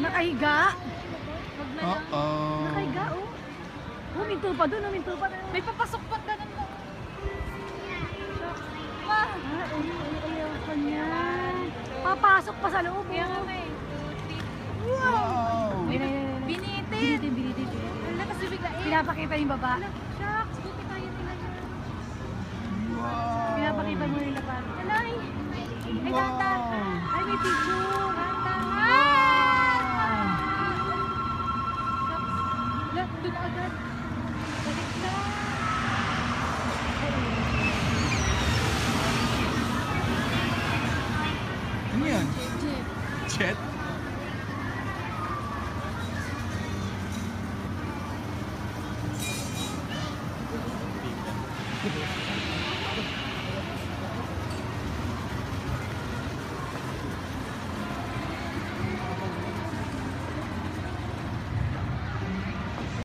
Nakahiga. Uh-oh. Nakahiga, oh. Huminto pa doon, huminto pa. May papasok pa ganun mo. Ayaw ka niya. Papasok pa sa loob. Kaya nga may. Wow! Binitin. Binitin. Wala kasi bigla eh. Pinapakita yung baba. Shucks, buti tayo nila yan. Wow! Pinapakita mo yung laban. Alay. Wow! Ay, may picture.